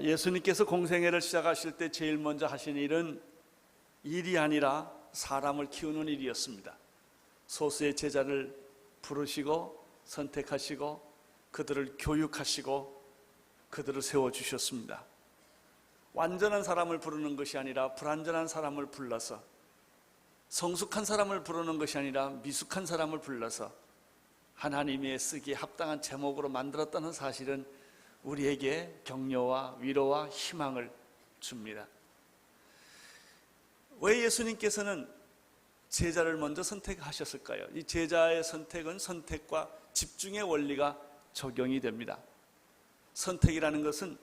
예수님께서 공생애를 시작하실 때 제일 먼저 하신 일은 일이 아니라 사람을 키우는 일이었습니다. 소수의 제자를 부르시고 선택하시고 그들을 교육하시고 그들을 세워주셨습니다. 완전한 사람을 부르는 것이 아니라 불완전한 사람을 불러서, 성숙한 사람을 부르는 것이 아니라 미숙한 사람을 불러서 하나님의 쓰기에 합당한 제목으로 만들었다는 사실은 우리에게 격려와 위로와 희망을 줍니다. 왜 예수님께서는 제자를 먼저 선택하셨을까요? 이 제자의 선택은 선택과 집중의 원리가 적용이 됩니다. 선택이라는 것은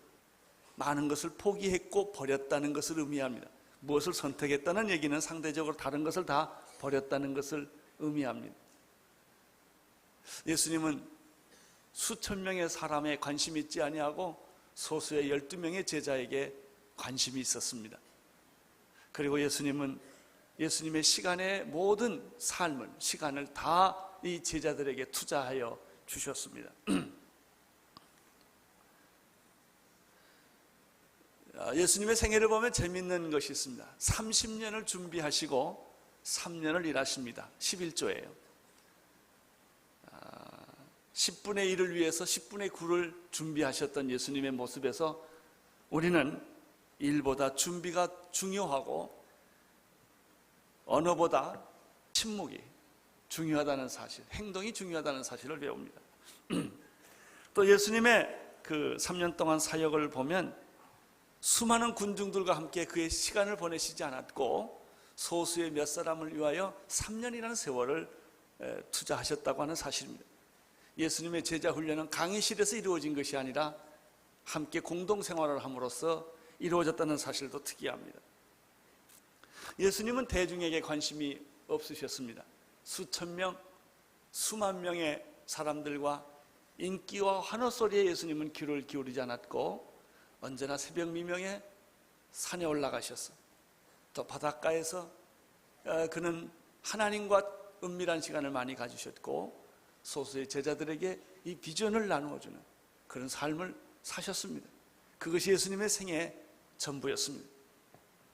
많은 것을 포기했고 버렸다는 것을 의미합니다. 무엇을 선택했다는 얘기는 상대적으로 다른 것을 다 버렸다는 것을 의미합니다. 예수님은 수천 명의 사람에 관심이 있지 아니하고 소수의 12명의 제자에게 관심이 있었습니다. 그리고 예수님은 예수님의 시간의 모든 삶을, 시간을 다 이 제자들에게 투자하여 주셨습니다. 예수님의 생애를 보면 재미있는 것이 있습니다. 30년을 준비하시고 3년을 일하십니다. 11조예요. 10분의 1을 위해서 10분의 9를 준비하셨던 예수님의 모습에서 우리는 일보다 준비가 중요하고 언어보다 침묵이 중요하다는 사실, 행동이 중요하다는 사실을 배웁니다. 또 예수님의 그 3년 동안 사역을 보면 수많은 군중들과 함께 그의 시간을 보내시지 않았고 소수의 몇 사람을 위하여 3년이라는 세월을 투자하셨다고 하는 사실입니다. 예수님의 제자 훈련은 강의실에서 이루어진 것이 아니라 함께 공동생활을 함으로써 이루어졌다는 사실도 특이합니다. 예수님은 대중에게 관심이 없으셨습니다. 수천 명, 수만 명의 사람들과 인기와 환호 소리에 예수님은 귀를 기울이지 않았고 언제나 새벽 미명에 산에 올라가셔서 또 바닷가에서 그는 하나님과 은밀한 시간을 많이 가지셨고 소수의 제자들에게 이 비전을 나누어주는 그런 삶을 사셨습니다. 그것이 예수님의 생애의 전부였습니다.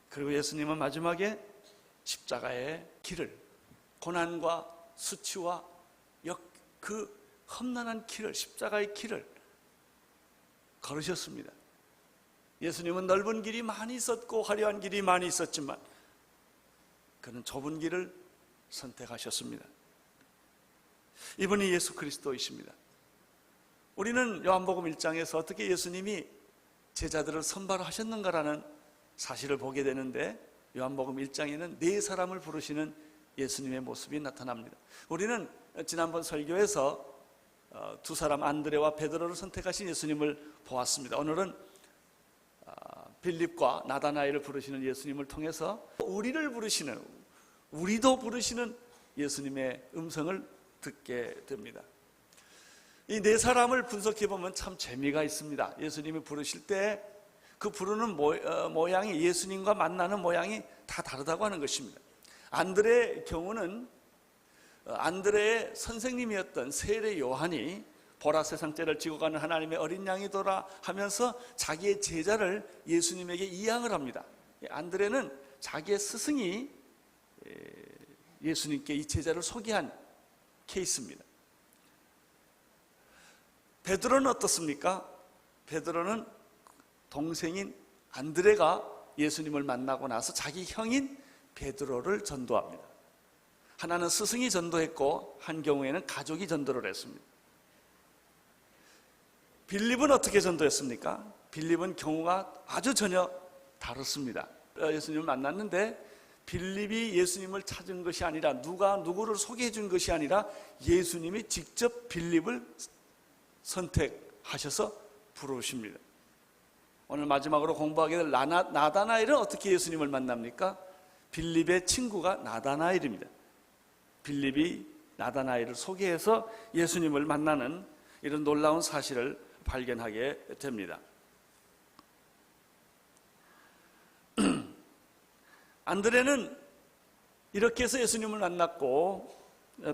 그리고 예수님은 마지막에 십자가의 길을, 고난과 수치와 그 험난한 길을, 십자가의 길을 걸으셨습니다. 예수님은 넓은 길이 많이 있었고 화려한 길이 많이 있었지만 그는 좁은 길을 선택하셨습니다. 이분이 예수 그리스도이십니다. 우리는 요한복음 1장에서 어떻게 예수님이 제자들을 선발하셨는가라는 사실을 보게 되는데 요한복음 1장에는 네 사람을 부르시는 예수님의 모습이 나타납니다. 우리는 지난번 설교에서 두 사람 안드레와 베드로를 선택하신 예수님을 보았습니다. 오늘은 빌립과 나다나엘을 부르시는 예수님을 통해서 우리도 부르시는 예수님의 음성을 듣게 됩니다. 이 네 사람을 분석해 보면 참 재미가 있습니다. 예수님이 부르실 때 그 부르는 모양이, 예수님과 만나는 모양이 다 다르다고 하는 것입니다. 안드레의 경우는 안드레의 선생님이었던 세례 요한이 보라 세상 죄를 지고 가는 하나님의 어린 양이더라 하면서 자기의 제자를 예수님에게 이양을 합니다. 안드레는 자기의 스승이 예수님께 이 제자를 소개한 케이스입니다. 베드로는 어떻습니까? 베드로는 동생인 안드레가 예수님을 만나고 나서 자기 형인 베드로를 전도합니다. 하나는 스승이 전도했고 한 경우에는 가족이 전도를 했습니다. 빌립은 어떻게 전도했습니까? 빌립은 경우가 아주 전혀 다릅니다. 예수님을 만났는데 빌립이 예수님을 찾은 것이 아니라 누가 누구를 소개해 준 것이 아니라 예수님이 직접 빌립을 선택하셔서 부르십니다. 오늘 마지막으로 공부하게 될 나다나엘은 어떻게 예수님을 만납니까? 빌립의 친구가 나다나엘입니다. 빌립이 나다나엘을 소개해서 예수님을 만나는 이런 놀라운 사실을 발견하게 됩니다. 안드레는 이렇게 해서 예수님을 만났고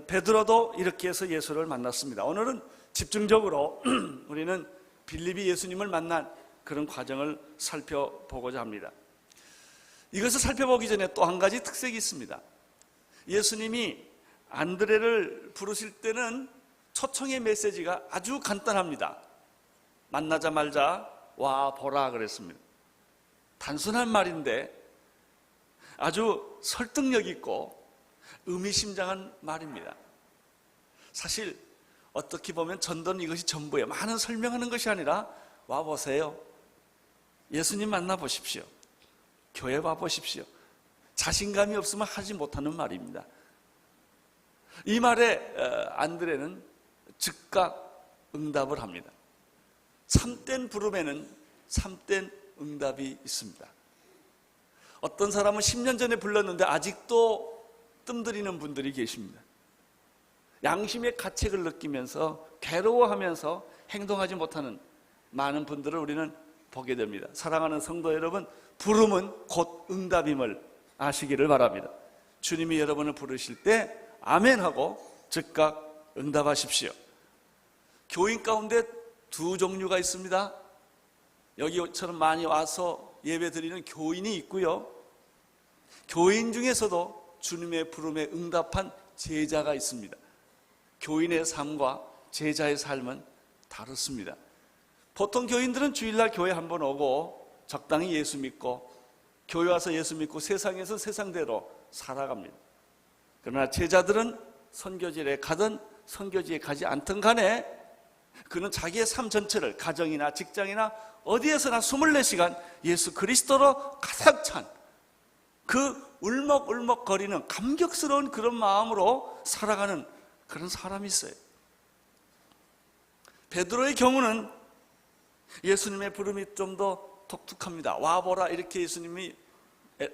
베드로도 이렇게 해서 예수를 만났습니다. 오늘은 집중적으로 우리는 빌립이 예수님을 만난 그런 과정을 살펴보고자 합니다. 이것을 살펴보기 전에 또 한 가지 특색이 있습니다. 예수님이 안드레를 부르실 때는 초청의 메시지가 아주 간단합니다. 만나자마자 와 보라 그랬습니다. 단순한 말인데 아주 설득력 있고 의미심장한 말입니다. 사실 어떻게 보면 전도는 이것이 전부예요. 많은 설명하는 것이 아니라 와 보세요. 예수님 만나보십시오. 교회 와보십시오. 자신감이 없으면 하지 못하는 말입니다. 이 말에 안드레는 즉각 응답을 합니다. 참된 부름에는 참된 응답이 있습니다. 어떤 사람은 10년 전에 불렀는데 아직도 뜸들이는 분들이 계십니다. 양심의 가책을 느끼면서 괴로워하면서 행동하지 못하는 많은 분들을 우리는 보게 됩니다. 사랑하는 성도 여러분, 부름은 곧 응답임을 아시기를 바랍니다. 주님이 여러분을 부르실 때 아멘하고 즉각 응답하십시오. 교인 가운데 두 종류가 있습니다. 여기처럼 많이 와서 예배 드리는 교인이 있고요, 교인 중에서도 주님의 부름에 응답한 제자가 있습니다. 교인의 삶과 제자의 삶은 다릅니다. 보통 교인들은 주일날 교회 한번 오고 적당히 예수 믿고 교회 와서 예수 믿고 세상에서 세상대로 살아갑니다. 그러나 제자들은 선교지에 가든 선교지에 가지 않든 간에 그는 자기의 삶 전체를 가정이나 직장이나 어디에서나 24시간 예수 그리스도로 가득 찬 그 울먹울먹거리는 감격스러운 그런 마음으로 살아가는 그런 사람이 있어요. 베드로의 경우는 예수님의 부름이 좀 더 독특합니다. 와보라 이렇게 예수님이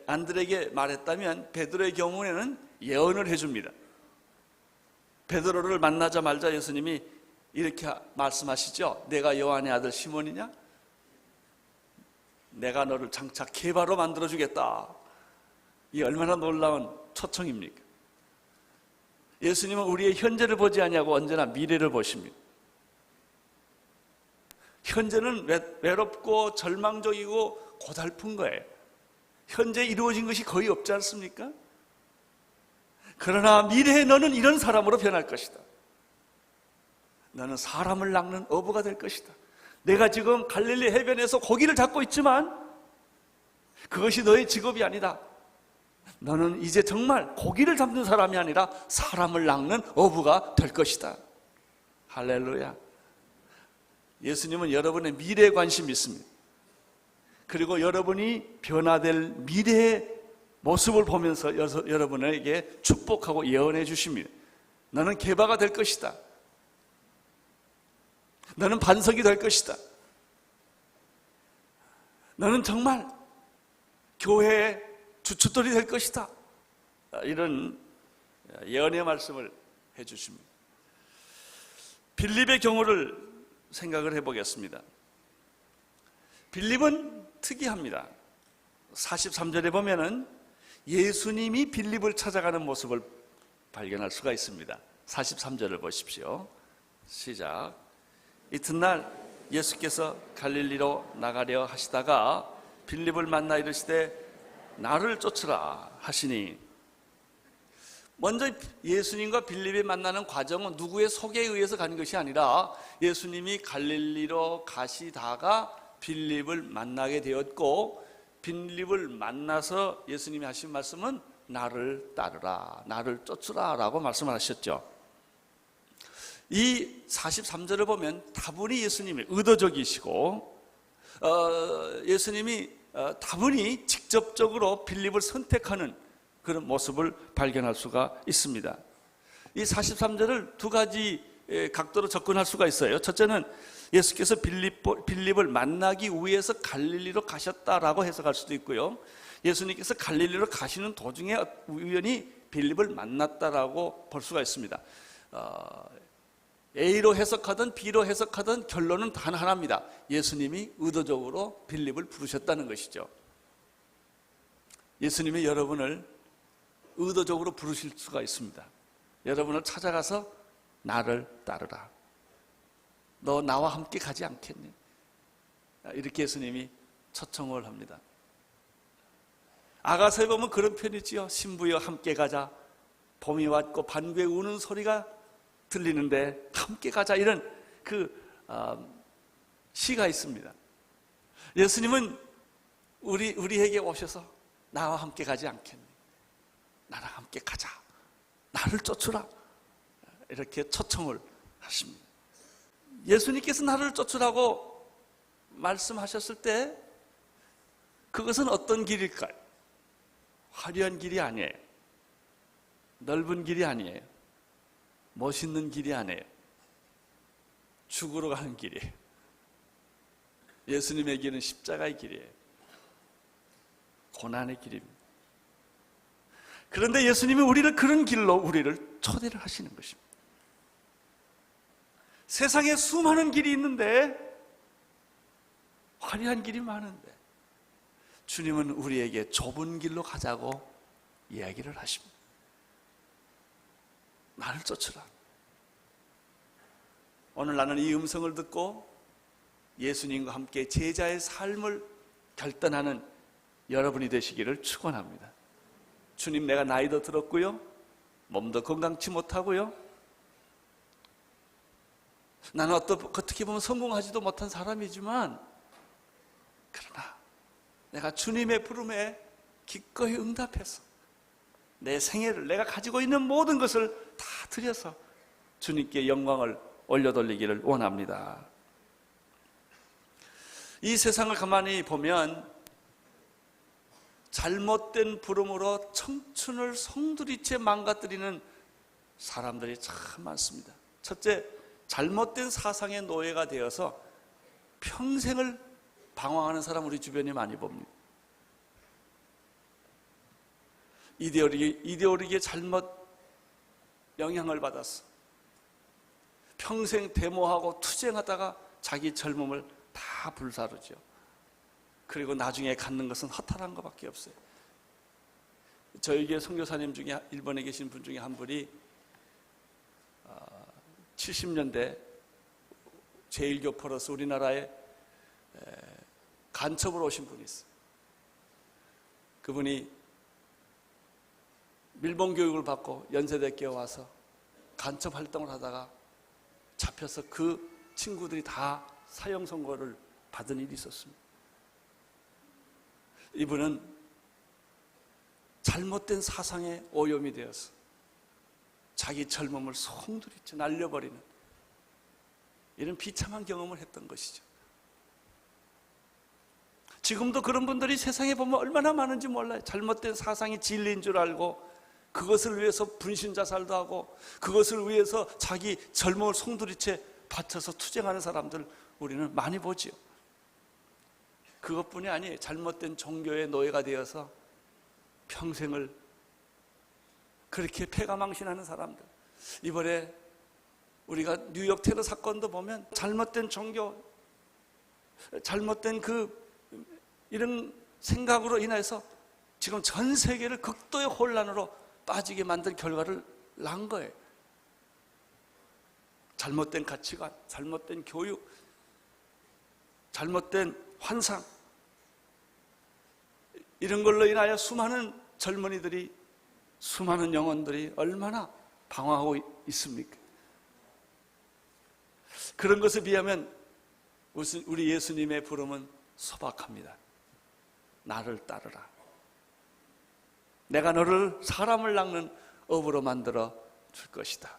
안드레에게 말했다면 베드로의 경우에는 예언을 해줍니다. 베드로를 만나자마자 예수님이 이렇게 말씀하시죠. 내가 요한의 아들 시몬이냐? 내가 너를 장차 개바로 만들어주겠다. 이 얼마나 놀라운 초청입니까? 예수님은 우리의 현재를 보지 아니하고 언제나 미래를 보십니다. 현재는 외롭고 절망적이고 고달픈 거예요. 현재 이루어진 것이 거의 없지 않습니까? 그러나 미래에 너는 이런 사람으로 변할 것이다. 너는 사람을 낚는 어부가 될 것이다. 내가 지금 갈릴리 해변에서 고기를 잡고 있지만 그것이 너의 직업이 아니다. 너는 이제 정말 고기를 잡는 사람이 아니라 사람을 낚는 어부가 될 것이다. 할렐루야. 예수님은 여러분의 미래에 관심이 있습니다. 그리고 여러분이 변화될 미래의 모습을 보면서 여러분에게 축복하고 예언해 주십니다. 너는 개바가 될 것이다. 너는 반석이 될 것이다. 너는 정말 교회의 주춧돌이 될 것이다. 이런 예언의 말씀을 해 주십니다. 빌립의 경우를 생각을 해보겠습니다. 빌립은 특이합니다. 43절에 보면은 예수님이 빌립을 찾아가는 모습을 발견할 수가 있습니다. 43절을 보십시오. 시작. 이튿날 예수께서 갈릴리로 나가려 하시다가 빌립을 만나 이르시되 나를 쫓으라 하시니, 먼저 예수님과 빌립이 만나는 과정은 누구의 소개에 의해서 가는 것이 아니라 예수님이 갈릴리로 가시다가 빌립을 만나게 되었고, 빌립을 만나서 예수님이 하신 말씀은 나를 따르라, 나를 쫓으라 라고 말씀을 하셨죠. 이 43절을 보면 다분히 예수님이 의도적이시고 예수님이 다분히 직접적으로 빌립을 선택하는 그런 모습을 발견할 수가 있습니다. 이 43절을 두 가지 각도로 접근할 수가 있어요. 첫째는 예수께서 빌립을 만나기 위해서 갈릴리로 가셨다라고 해석할 수도 있고요, 예수님께서 갈릴리로 가시는 도중에 우연히 빌립을 만났다라고 볼 수가 있습니다. A로 해석하든 B로 해석하든 결론은 단 하나입니다. 예수님이 의도적으로 빌립을 부르셨다는 것이죠. 예수님이 여러분을 의도적으로 부르실 수가 있습니다. 여러분을 찾아가서 나를 따르라. 너 나와 함께 가지 않겠니? 이렇게 예수님이 초청을 합니다. 아가서에 보면 그런 편이지요. 신부여 함께 가자. 봄이 왔고 반구에 우는 소리가 들리는데 함께 가자. 이런 시가 있습니다. 예수님은 우리에게 오셔서 나와 함께 가지 않겠니? 나랑 함께 가자. 나를 쫓으라. 이렇게 초청을 하십니다. 예수님께서 나를 쫓으라고 말씀하셨을 때 그것은 어떤 길일까요? 화려한 길이 아니에요. 넓은 길이 아니에요. 멋있는 길이 아니에요. 죽으러 가는 길이에요. 예수님의 길은 십자가의 길이에요. 고난의 길입니다. 그런데 예수님이 우리를 그런 길로 우리를 초대를 하시는 것입니다. 세상에 수많은 길이 있는데, 화려한 길이 많은데, 주님은 우리에게 좁은 길로 가자고 이야기를 하십니다. 나를 쫓으라. 오늘 나는 이 음성을 듣고 예수님과 함께 제자의 삶을 결단하는 여러분이 되시기를 축원합니다. 주님, 내가 나이도 들었고요, 몸도 건강치 못하고요, 나는 어떻게 보면 성공하지도 못한 사람이지만, 그러나 내가 주님의 부름에 기꺼이 응답해서 내 생애를, 내가 가지고 있는 모든 것을 다 드려서 주님께 영광을 올려돌리기를 원합니다. 이 세상을 가만히 보면 잘못된 부름으로 청춘을 송두리째 망가뜨리는 사람들이 참 많습니다. 첫째, 잘못된 사상의 노예가 되어서 평생을 방황하는 사람 우리 주변에 많이 봅니다. 이데올로기에 잘못 영향을 받았어. 평생 데모하고 투쟁하다가 자기 젊음을 다 불사르죠. 그리고 나중에 갖는 것은 허탈한 것밖에 없어요. 저에게 선교사님 중에, 일본에 계신 분 중에 한 분이 70년대 제1교포로서 우리나라에 간첩으로 오신 분이 있어요. 그분이 밀봉 교육을 받고 연세대학교에 와서 간첩 활동을 하다가 잡혀서 그 친구들이 다 사형 선고를 받은 일이 있었습니다. 이분은 잘못된 사상에 오염이 되어서 자기 젊음을 송두리째 날려버리는 이런 비참한 경험을 했던 것이죠. 지금도 그런 분들이 세상에 보면 얼마나 많은지 몰라요. 잘못된 사상이 진리인 줄 알고 그것을 위해서 분신자살도 하고 그것을 위해서 자기 젊음을 송두리째 바쳐서 투쟁하는 사람들 우리는 많이 보지요. 그것뿐이 아니에요. 잘못된 종교의 노예가 되어서 평생을 그렇게 패가망신하는 사람들. 이번에 우리가 뉴욕 테러 사건도 보면 잘못된 종교, 잘못된 이런 생각으로 인해서 지금 전 세계를 극도의 혼란으로 빠지게 만든 결과를 낳은 거예요. 잘못된 가치관, 잘못된 교육, 잘못된 환상, 이런 걸로 인하여 수많은 젊은이들이, 수많은 영혼들이 얼마나 방황하고 있습니까? 그런 것에 비하면 우리 예수님의 부름은 소박합니다. 나를 따르라. 내가 너를 사람을 낚는 업으로 만들어 줄 것이다.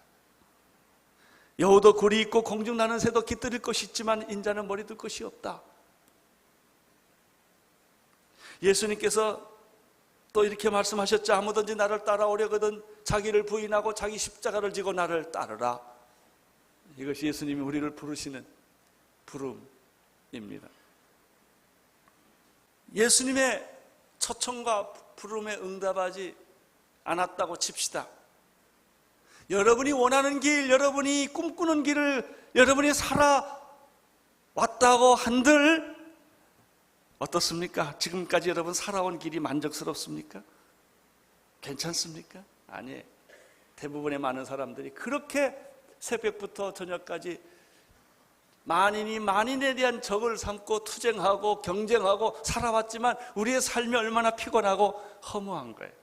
여우도 굴이 있고 공중 나는 새도 깃들일 것이 있지만 인자는 머리 둘 것이 없다. 예수님께서 또 이렇게 말씀하셨죠. 아무든지 나를 따라오려거든 자기를 부인하고 자기 십자가를 지고 나를 따르라. 이것이 예수님이 우리를 부르시는 부름입니다. 예수님의 초청과 부름에 응답하지 않았다고 칩시다. 여러분이 원하는 길, 여러분이 꿈꾸는 길을 여러분이 살아왔다고 한들 어떻습니까? 지금까지 여러분 살아온 길이 만족스럽습니까? 괜찮습니까? 아니에요. 대부분의 많은 사람들이 그렇게 새벽부터 저녁까지 만인이 만인에 대한 적을 삼고 투쟁하고 경쟁하고 살아왔지만 우리의 삶이 얼마나 피곤하고 허무한 거예요.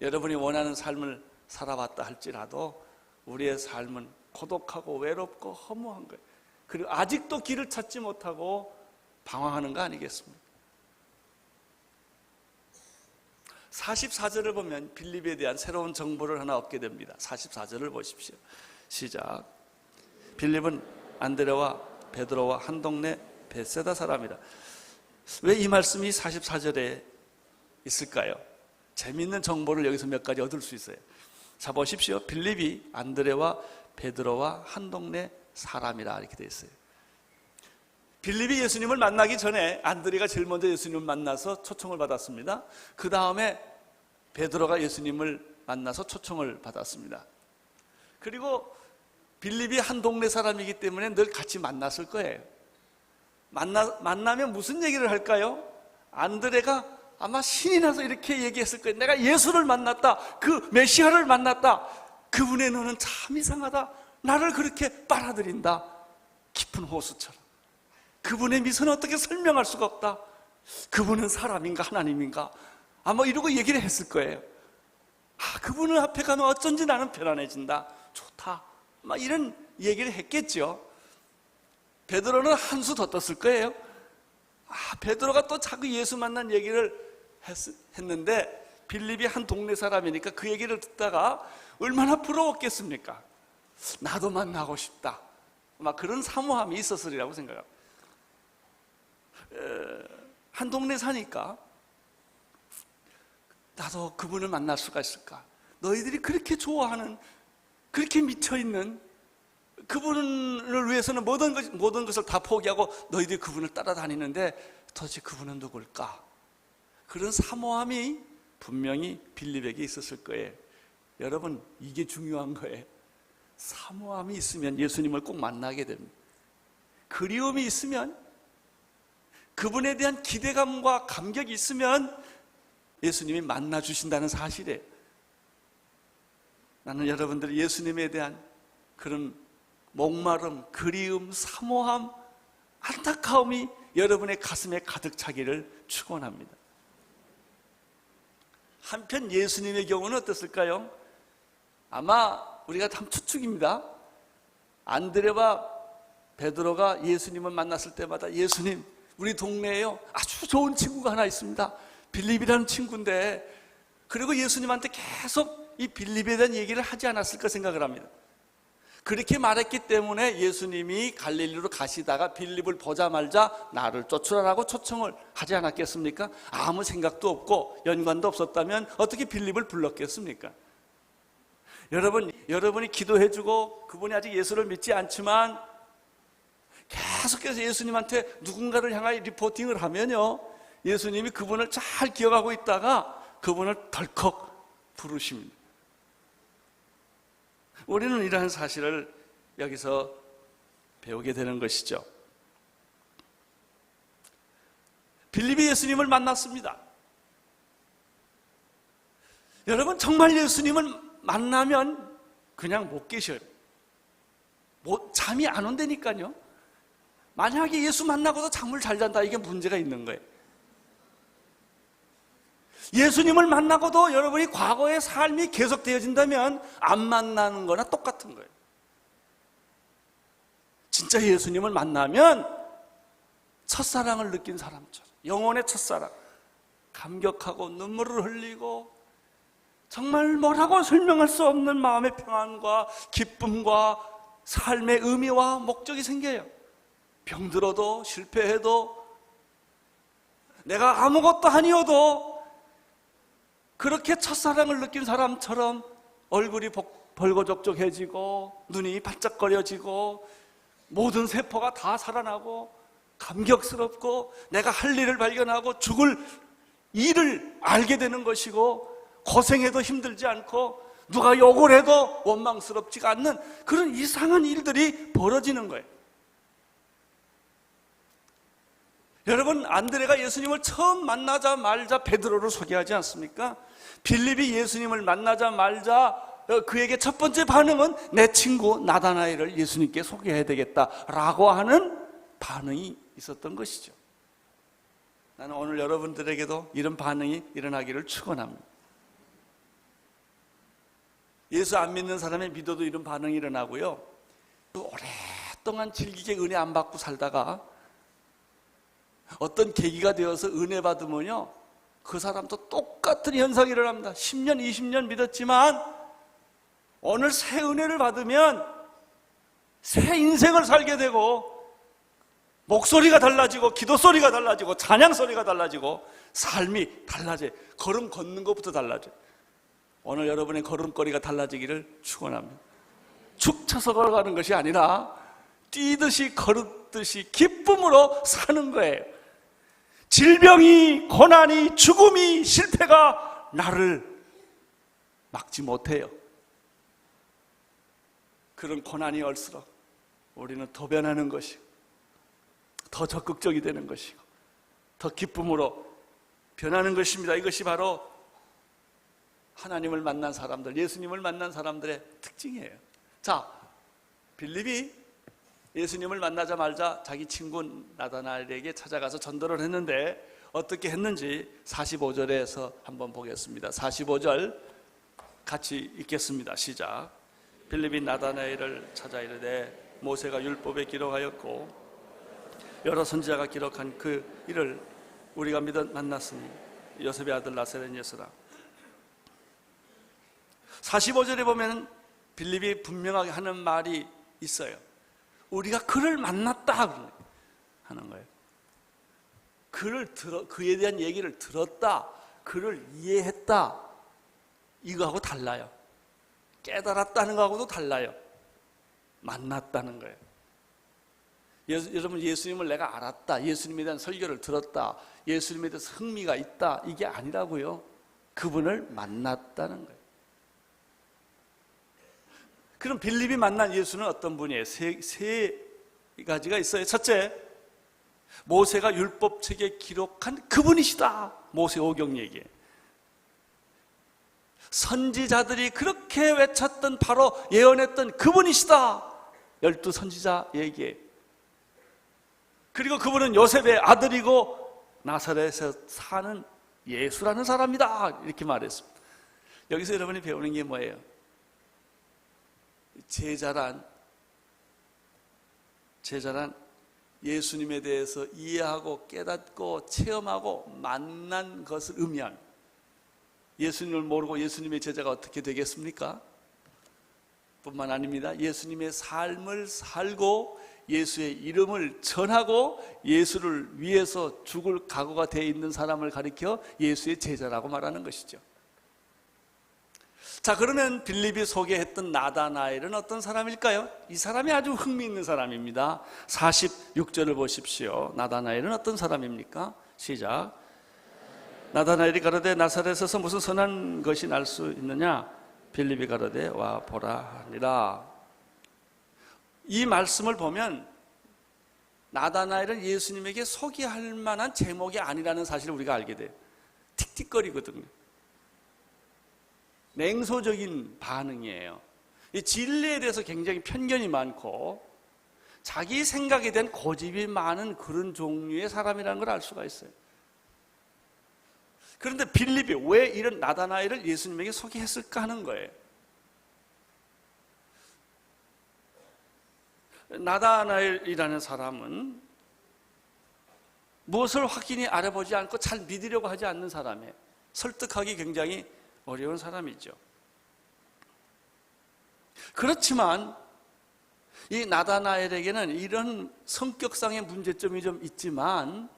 여러분이 원하는 삶을 살아왔다 할지라도 우리의 삶은 고독하고 외롭고 허무한 거예요. 그리고 아직도 길을 찾지 못하고 방황하는 거 아니겠습니까? 44절을 보면 빌립에 대한 새로운 정보를 하나 얻게 됩니다. 44절을 보십시오. 시작. 빌립은 안드레와 베드로와 한 동네 베세다 사람이라. 왜 이 말씀이 44절에 있을까요? 재미있는 정보를 여기서 몇 가지 얻을 수 있어요. 자, 보십시오. 빌립이 안드레와 베드로와 한 동네 사람이라 이렇게 되어 있어요. 빌립이 예수님을 만나기 전에 안드레가 제일 먼저 예수님을 만나서 초청을 받았습니다. 그 다음에 베드로가 예수님을 만나서 초청을 받았습니다. 그리고 빌립이 한 동네 사람이기 때문에 늘 같이 만났을 거예요. 만나면 무슨 얘기를 할까요? 안드레가 아마 신이 나서 이렇게 얘기했을 거예요. 내가 예수를 만났다. 그 메시아를 만났다. 그분의 눈은 참 이상하다. 나를 그렇게 빨아들인다. 깊은 호수처럼. 그분의 미소는 어떻게 설명할 수가 없다. 그분은 사람인가 하나님인가. 아마 이러고 얘기를 했을 거예요. 그분을 앞에 가면 어쩐지 나는 편안해진다. 좋다. 막 이런 얘기를 했겠죠. 베드로는 한 수 더 떴을 거예요. 베드로가 또 자꾸 예수 만난 얘기를 했는데 빌립이 한 동네 사람이니까 그 얘기를 듣다가 얼마나 부러웠겠습니까? 나도 만나고 싶다. 막 그런 사모함이 있었으리라고 생각합니다. 한 동네 사니까 나도 그분을 만날 수가 있을까? 너희들이 그렇게 좋아하는, 그렇게 미쳐있는 그분을 위해서는 모든 것을 다 포기하고 너희들이 그분을 따라다니는데 도대체 그분은 누굴까? 그런 사모함이 분명히 빌립에게 있었을 거예요. 여러분, 이게 중요한 거예요. 사모함이 있으면 예수님을 꼭 만나게 됩니다. 그리움이 있으면, 그분에 대한 기대감과 감격이 있으면 예수님이 만나주신다는 사실이에요. 나는 여러분들이 예수님에 대한 그런 목마름, 그리움, 사모함, 안타까움이 여러분의 가슴에 가득 차기를 축원합니다. 한편 예수님의 경우는 어땠을까요? 아마 우리가 다 추측입니다. 안드레와 베드로가 예수님을 만났을 때마다 예수님, 우리 동네에요 아주 좋은 친구가 하나 있습니다. 빌립이라는 친구인데, 그리고 예수님한테 계속 이 빌립에 대한 얘기를 하지 않았을까 생각을 합니다. 그렇게 말했기 때문에 예수님이 갈릴리로 가시다가 빌립을 보자마자 나를 쫓으라고 초청을 하지 않았겠습니까? 아무 생각도 없고 연관도 없었다면 어떻게 빌립을 불렀겠습니까? 여러분이 기도해주고 그분이 아직 예수를 믿지 않지만 계속해서 예수님한테 누군가를 향하여 리포팅을 하면요, 예수님이 그분을 잘 기억하고 있다가 그분을 덜컥 부르십니다. 우리는 이러한 사실을 여기서 배우게 되는 것이죠. 빌립이 예수님을 만났습니다. 여러분, 정말 예수님을 만나면 그냥 못 계셔요. 잠이 안 온다니까요. 만약에 예수 만나고도 잠을 잘 잔다, 이게 문제가 있는 거예요. 예수님을 만나고도 여러분이 과거의 삶이 계속되어진다면 안 만나는 거나 똑같은 거예요. 진짜 예수님을 만나면 첫사랑을 느낀 사람처럼, 영혼의 첫사랑, 감격하고 눈물을 흘리고 정말 뭐라고 설명할 수 없는 마음의 평안과 기쁨과 삶의 의미와 목적이 생겨요. 병들어도 실패해도 내가 아무것도 아니어도 그렇게 첫사랑을 느낀 사람처럼 얼굴이 벌거적적해지고 눈이 반짝거려지고 모든 세포가 다 살아나고 감격스럽고 내가 할 일을 발견하고 죽을 일을 알게 되는 것이고 고생해도 힘들지 않고 누가 욕을 해도 원망스럽지가 않는 그런 이상한 일들이 벌어지는 거예요. 여러분, 안드레가 예수님을 처음 만나자마자 베드로를 소개하지 않습니까? 빌립이 예수님을 만나자마자 그에게 첫 번째 반응은 내 친구 나다나엘을 예수님께 소개해야 되겠다라고 하는 반응이 있었던 것이죠. 나는 오늘 여러분들에게도 이런 반응이 일어나기를 축원합니다. 예수 안 믿는 사람이 믿어도 이런 반응이 일어나고요, 오랫동안 질기게 은혜 안 받고 살다가 어떤 계기가 되어서 은혜 받으면요, 그 사람도 똑같은 현상이 일어납니다. 10년, 20년 믿었지만 오늘 새 은혜를 받으면 새 인생을 살게 되고, 목소리가 달라지고 기도 소리가 달라지고 찬양 소리가 달라지고 삶이 달라져요. 걸음 걷는 것부터 달라져요. 오늘 여러분의 걸음걸이가 달라지기를 축원합니다. 축 쳐서 걸어가는 것이 아니라 뛰듯이 걸었듯이 기쁨으로 사는 거예요. 질병이, 고난이, 죽음이, 실패가 나를 막지 못해요. 그런 고난이 올수록 우리는 더 변하는 것이고 더 적극적이 되는 것이고 더 기쁨으로 변하는 것입니다. 이것이 바로 하나님을 만난 사람들, 예수님을 만난 사람들의 특징이에요. 자, 빌립이 예수님을 만나자마자 자기 친구 나다나엘에게 찾아가서 전도를 했는데 어떻게 했는지 45절에서 한번 보겠습니다. 45절 같이 읽겠습니다. 시작. 빌립이 나다나엘을 찾아 이르되 모세가 율법에 기록하였고 여러 선지자가 기록한 그 일을 우리가 믿어 만났으니 요셉의 아들 나사렛 예수라. 45절에 보면 빌립이 분명하게 하는 말이 있어요. 우리가 그를 만났다 하는 거예요. 그에 대한 얘기를 들었다, 그를 이해했다, 이거하고 달라요. 깨달았다는 거하고도 달라요. 만났다는 거예요. 여러분, 예수님을 내가 알았다, 예수님에 대한 설교를 들었다, 예수님에 대해서 흥미가 있다, 이게 아니라고요. 그분을 만났다는 거예요. 그럼 빌립이 만난 예수는 어떤 분이에요? 세 가지가 있어요. 첫째, 모세가 율법책에 기록한 그분이시다. 모세오경 얘기예요. 선지자들이 그렇게 외쳤던, 바로 예언했던 그분이시다. 12 선지자 얘기예요. 그리고 그분은 요셉의 아들이고 나사렛에서 사는 예수라는 사람이다, 이렇게 말했습니다. 여기서 여러분이 배우는 게 뭐예요? 제자란 예수님에 대해서 이해하고 깨닫고 체험하고 만난 것을 의미합니다. 예수님을 모르고 예수님의 제자가 어떻게 되겠습니까? 뿐만 아닙니다. 예수님의 삶을 살고 예수의 이름을 전하고 예수를 위해서 죽을 각오가 되어 있는 사람을 가리켜 예수의 제자라고 말하는 것이죠. 자, 그러면 빌립이 소개했던 나다나엘은 어떤 사람일까요? 이 사람이 아주 흥미있는 사람입니다. 46절을 보십시오. 나다나엘은 어떤 사람입니까? 시작. 나다나엘이 가로되 나사렛에서 무슨 선한 것이 날 수 있느냐? 빌립이 가로되 와 보라 하니라. 이 말씀을 보면 나다나엘은 예수님에게 소개할 만한 제목이 아니라는 사실을 우리가 알게 돼요. 틱틱거리거든요. 냉소적인 반응이에요. 이 진리에 대해서 굉장히 편견이 많고 자기 생각에 대한 고집이 많은 그런 종류의 사람이라는 걸 알 수가 있어요. 그런데 빌립이 왜 이런 나다나엘을 예수님에게 소개했을까 하는 거예요. 나다나엘이라는 사람은 무엇을 확인히 알아보지 않고 잘 믿으려고 하지 않는 사람이에요. 설득하기 굉장히 어려운 사람이죠. 그렇지만 이 나다나엘에게는 이런 성격상의 문제점이 좀 있지만,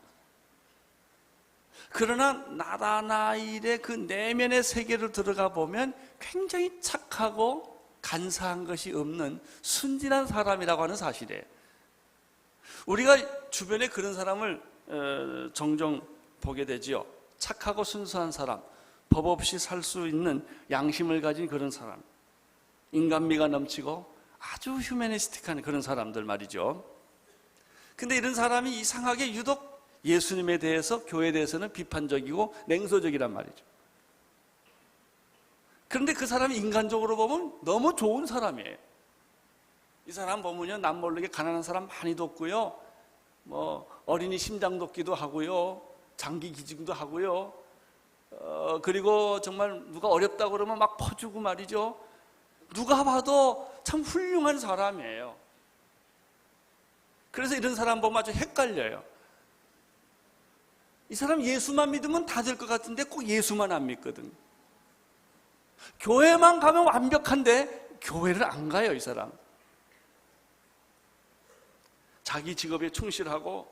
그러나 나다나엘의 그 내면의 세계로 들어가 보면 굉장히 착하고 간사한 것이 없는 순진한 사람이라고 하는 사실이에요. 우리가 주변에 그런 사람을 종종 보게 되지요. 착하고 순수한 사람, 법 없이 살 수 있는 양심을 가진 그런 사람, 인간미가 넘치고 아주 휴머니스틱한 그런 사람들 말이죠. 근데 이런 사람이 이상하게 유독 예수님에 대해서, 교회에 대해서는 비판적이고 냉소적이란 말이죠. 그런데 그 사람이 인간적으로 보면 너무 좋은 사람이에요. 이 사람 보면요, 남 모르게 가난한 사람 많이 돕고요, 어린이 심장 돕기도 하고요, 장기 기증도 하고요, 그리고 정말 누가 어렵다고 그러면 막 퍼주고 말이죠. 누가 봐도 참 훌륭한 사람이에요. 그래서 이런 사람 보면 아주 헷갈려요. 이 사람 예수만 믿으면 다 될 것 같은데 꼭 예수만 안 믿거든. 교회만 가면 완벽한데 교회를 안 가요, 이 사람. 자기 직업에 충실하고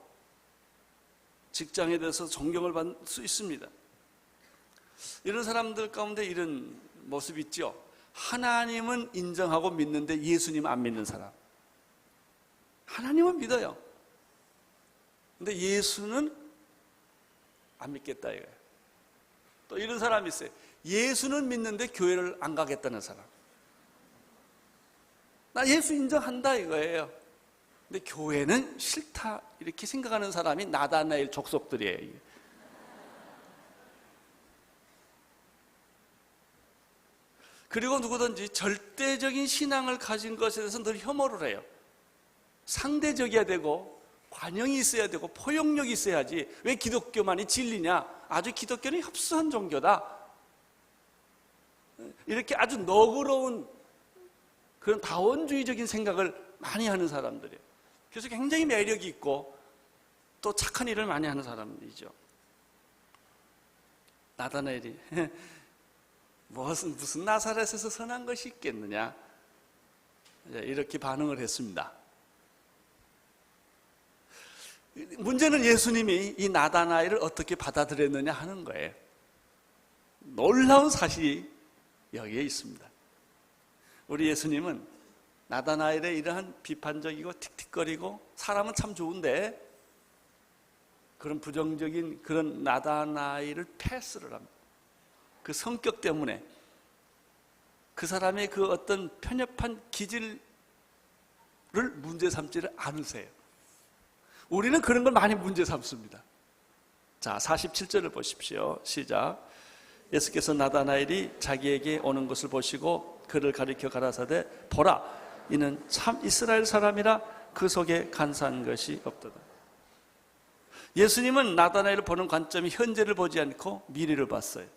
직장에 대해서 존경을 받을 수 있습니다. 이런 사람들 가운데 이런 모습이 있죠. 하나님은 인정하고 믿는데 예수님 안 믿는 사람. 하나님은 믿어요. 근데 예수는 안 믿겠다 이거예요. 또 이런 사람이 있어요. 예수는 믿는데 교회를 안 가겠다는 사람. 나 예수 인정한다 이거예요. 근데 교회는 싫다 이렇게 생각하는 사람이 나다나엘 족속들이에요. 그리고 누구든지 절대적인 신앙을 가진 것에 대해서 늘 혐오를 해요. 상대적이어야 되고 관용이 있어야 되고 포용력이 있어야지 왜 기독교만이 진리냐, 아주 기독교는 협소한 종교다, 이렇게 아주 너그러운 그런 다원주의적인 생각을 많이 하는 사람들이에요. 그래서 굉장히 매력이 있고 또 착한 일을 많이 하는 사람들이죠. 나다나엘이 무슨 나사렛에서 선한 것이 있겠느냐 이렇게 반응을 했습니다. 문제는 예수님이 이 나다나엘을 어떻게 받아들였느냐 하는 거예요. 놀라운 사실이 여기에 있습니다. 우리 예수님은 나다나엘의 이러한 비판적이고 틱틱거리고 사람은 참 좋은데 그런 부정적인 그런 나다나엘을 패스를 합니다. 그 성격 때문에 그 사람의 그 어떤 편협한 기질을 문제 삼지를 않으세요. 우리는 그런 걸 많이 문제 삼습니다. 자, 47절을 보십시오. 시작. 예수께서 나다나엘이 자기에게 오는 것을 보시고 그를 가리켜 가라사대 보라, 이는 참 이스라엘 사람이라 그 속에 간사한 것이 없도다. 예수님은 나다나엘을 보는 관점이 현재를 보지 않고 미래를 봤어요.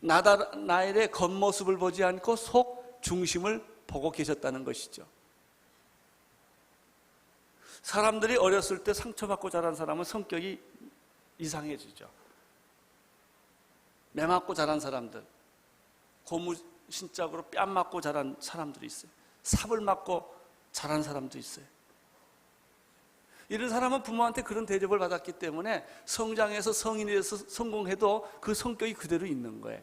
나다나엘의 겉모습을 보지 않고 속 중심을 보고 계셨다는 것이죠. 사람들이 어렸을 때 상처받고 자란 사람은 성격이 이상해지죠. 매 맞고 자란 사람들, 고무신짝으로 뺨 맞고 자란 사람들이 있어요. 삽을 맞고 자란 사람도 있어요. 이런 사람은 부모한테 그런 대접을 받았기 때문에 성장해서 성인이 돼서 성공해도 그 성격이 그대로 있는 거예요.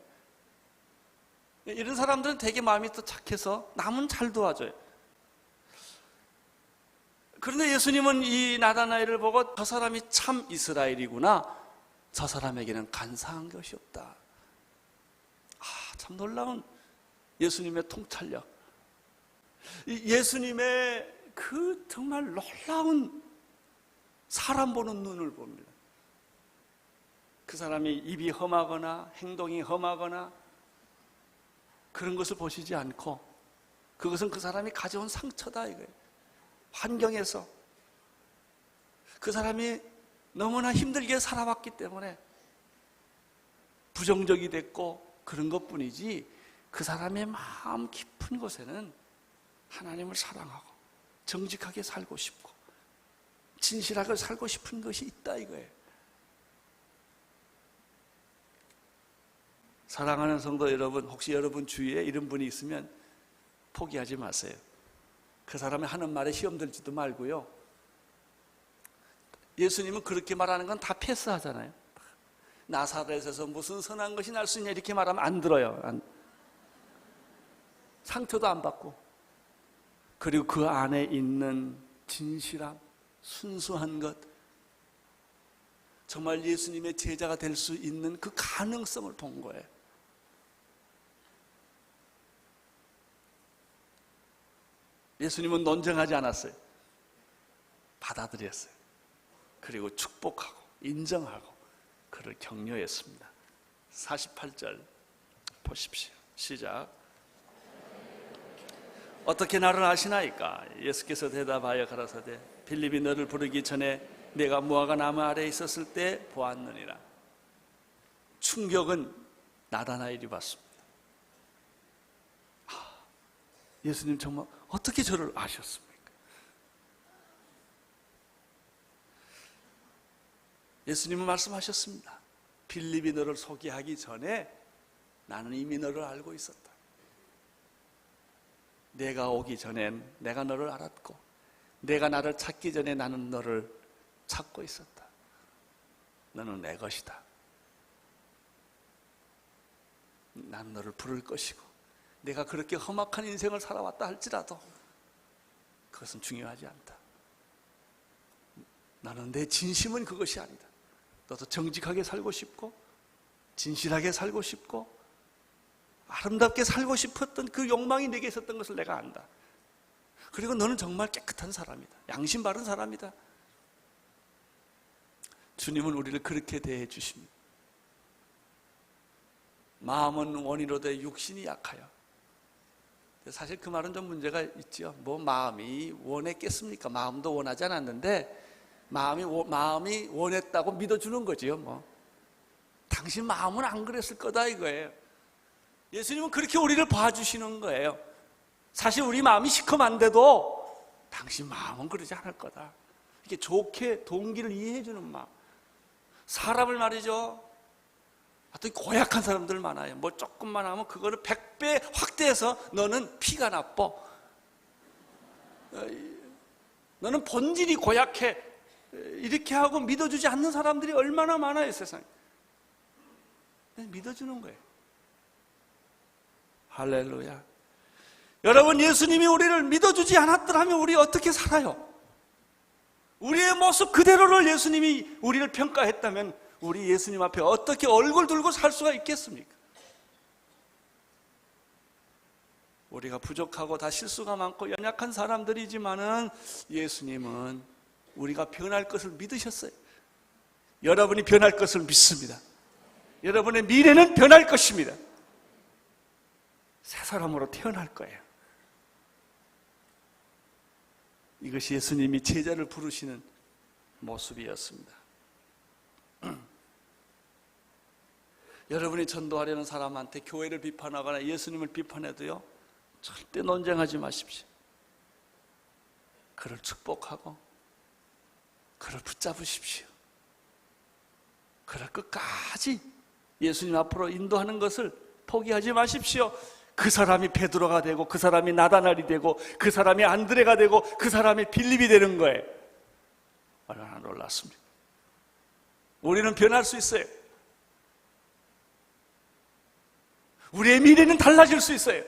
이런 사람들은 되게 마음이 또 착해서 남은 잘 도와줘요. 그런데 예수님은 이 나다나엘을 보고 저 사람이 참 이스라엘이구나, 저 사람에게는 간사한 것이 없다. 참 놀라운 예수님의 통찰력, 예수님의 그 정말 놀라운 사람 보는 눈을 봅니다. 그 사람이 입이 험하거나 행동이 험하거나 그런 것을 보시지 않고 그것은 그 사람이 가져온 상처다 이거예요. 환경에서 그 사람이 너무나 힘들게 살아왔기 때문에 부정적이 됐고 그런 것뿐이지, 그 사람의 마음 깊은 곳에는 하나님을 사랑하고 정직하게 살고 싶고 진실하게 살고 싶은 것이 있다 이거예요. 사랑하는 성도 여러분, 혹시 여러분 주위에 이런 분이 있으면 포기하지 마세요. 그 사람이 하는 말에 시험 들지도 말고요. 예수님은 그렇게 말하는 건 다 패스하잖아요. 나사렛에서 무슨 선한 것이 날 수 있냐 이렇게 말하면 안 들어요. 상처도 안 받고, 그리고 그 안에 있는 진실함, 순수한 것, 정말 예수님의 제자가 될 수 있는 그 가능성을 본 거예요. 예수님은 논쟁하지 않았어요. 받아들였어요. 그리고 축복하고 인정하고 그를 격려했습니다. 48절 보십시오. 시작. 어떻게 나를 아시나이까? 예수께서 대답하여 가라사대 빌립이 너를 부르기 전에 내가 무화과 나무 아래에 있었을 때 보았느니라. 충격은 나다나엘이 받습니다. 예수님 정말 어떻게 저를 아셨습니까? 예수님은 말씀하셨습니다. 빌립이 너를 소개하기 전에 나는 이미 너를 알고 있었다. 내가 오기 전엔 내가 너를 알았고 내가 나를 찾기 전에 나는 너를 찾고 있었다. 너는 내 것이다. 난 너를 부를 것이고 내가 그렇게 험악한 인생을 살아왔다 할지라도 그것은 중요하지 않다. 나는 내 진심은 그것이 아니다. 너도 정직하게 살고 싶고 진실하게 살고 싶고 아름답게 살고 싶었던 그 욕망이 내게 있었던 것을 내가 안다. 그리고 너는 정말 깨끗한 사람이다. 양심 바른 사람이다. 주님은 우리를 그렇게 대해 주십니다. 마음은 원이로되 육신이 약하여. 사실 그 말은 좀 문제가 있죠. 뭐 마음이 원했겠습니까? 마음도 원하지 않았는데 마음이 원했다고 믿어주는 거지요. 뭐 당신 마음은 안 그랬을 거다 이거예요. 예수님은 그렇게 우리를 봐주시는 거예요. 사실 우리 마음이 시커먼데도 당신 마음은 그러지 않을 거다. 이렇게 좋게 동기를 이해해 주는 마음. 사람을 말이죠. 어떤 고약한 사람들 많아요. 뭐 조금만 하면 그거를 100배 확대해서 너는 피가 나빠. 너는 본질이 고약해. 이렇게 하고 믿어주지 않는 사람들이 얼마나 많아요, 세상에. 믿어주는 거예요. 할렐루야. 여러분, 예수님이 우리를 믿어주지 않았더라면 우리 어떻게 살아요? 우리의 모습 그대로를 예수님이 우리를 평가했다면 우리 예수님 앞에 어떻게 얼굴 들고 살 수가 있겠습니까? 우리가 부족하고 다 실수가 많고 연약한 사람들이지만은 예수님은 우리가 변할 것을 믿으셨어요. 여러분이 변할 것을 믿습니다. 여러분의 미래는 변할 것입니다. 새 사람으로 태어날 거예요. 이것이 예수님이 제자를 부르시는 모습이었습니다. 여러분이 전도하려는 사람한테 교회를 비판하거나 예수님을 비판해도요, 절대 논쟁하지 마십시오. 그를 축복하고 그를 붙잡으십시오. 그를 끝까지 예수님 앞으로 인도하는 것을 포기하지 마십시오. 그 사람이 베드로가 되고 그 사람이 나다나엘이 되고 그 사람이 안드레가 되고 그 사람이 빌립이 되는 거예요. 얼마나 놀랐습니까? 우리는 변할 수 있어요. 우리의 미래는 달라질 수 있어요.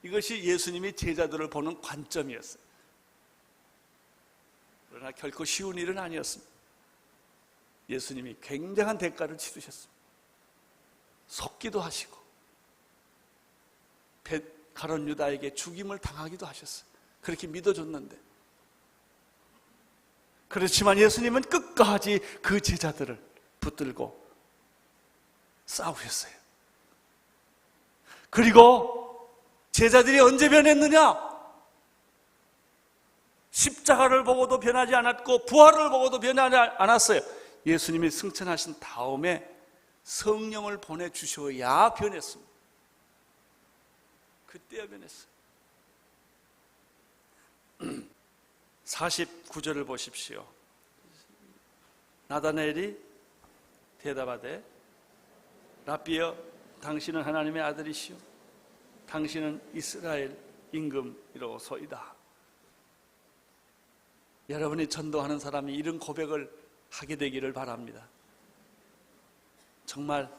이것이 예수님이 제자들을 보는 관점이었어요. 그러나 결코 쉬운 일은 아니었습니다. 예수님이 굉장한 대가를 치르셨습니다. 속기도 하시고 가룟 유다에게 죽임을 당하기도 하셨어요. 그렇게 믿어줬는데. 그렇지만 예수님은 끝까지 그 제자들을 붙들고 싸우셨어요. 그리고 제자들이 언제 변했느냐? 십자가를 보고도 변하지 않았고 부활을 보고도 변하지 않았어요. 예수님이 승천하신 다음에 성령을 보내주셔야 변했습니다. 그때야 변했어요. 49절을 보십시오. 나다나엘이 대답하되 라비여 당신은 하나님의 아들이시오 당신은 이스라엘 임금이로소이다. 여러분이 전도하는 사람이 이런 고백을 하게 되기를 바랍니다. 정말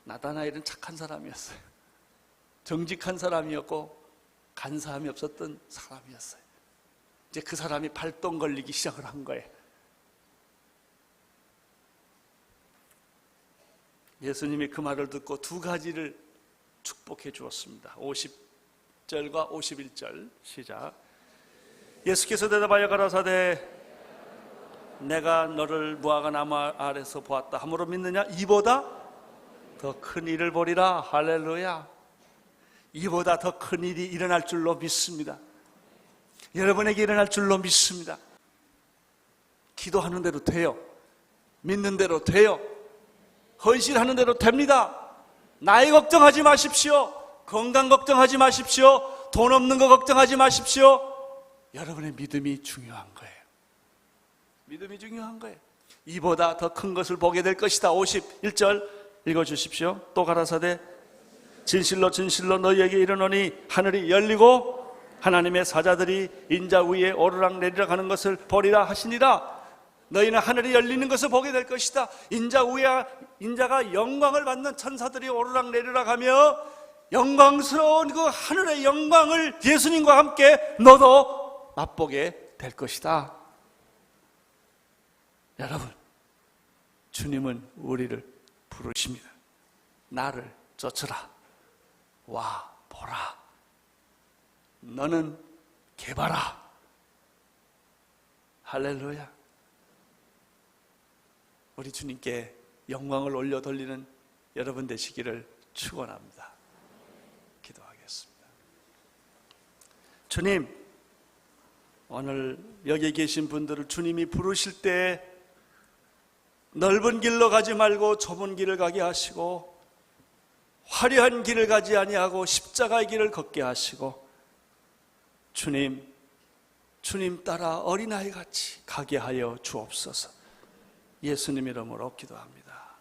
나다나엘은 착한 사람이었어요. 정직한 사람이었고 간사함이 없었던 사람이었어요. 이제 그 사람이 발동 걸리기 시작을 한 거예요. 예수님이 그 말을 듣고 두 가지를 축복해 주었습니다. 50절과 51절 시작. 예수께서 대답하여 가라사대 내가 너를 무화과 나무 아래서 보았다 함으로 믿느냐? 이보다 더 큰 일을 보리라. 할렐루야. 이보다 더 큰 일이 일어날 줄로 믿습니다. 여러분에게 일어날 줄로 믿습니다. 기도하는 대로 돼요. 믿는 대로 돼요. 헌신하는 대로 됩니다. 나이 걱정하지 마십시오. 건강 걱정하지 마십시오. 돈 없는 거 걱정하지 마십시오. 여러분의 믿음이 중요한 거예요. 믿음이 중요한 거예요. 이보다 더 큰 것을 보게 될 것이다. 51절 읽어주십시오. 또 가라사대 진실로 진실로 너희에게 이르노니 하늘이 열리고 하나님의 사자들이 인자 위에 오르락내리락 하는 것을 보리라 하시니라. 너희는 하늘이 열리는 것을 보게 될 것이다. 인자가 영광을 받는 천사들이 오르락내리락 하며 영광스러운 그 하늘의 영광을 예수님과 함께 너도 맛보게 될 것이다. 여러분, 주님은 우리를 부르십니다. 나를 쫓으라. 와 보라. 너는 개봐라. 할렐루야. 우리 주님께 영광을 올려 돌리는 여러분 되시기를 축원합니다. 기도하겠습니다. 주님, 오늘 여기 계신 분들을 주님이 부르실 때 넓은 길로 가지 말고 좁은 길을 가게 하시고 화려한 길을 가지 아니하고 십자가의 길을 걷게 하시고 주님 따라 어린아이같이 가게 하여 주옵소서. 예수님 이름으로 기도합니다.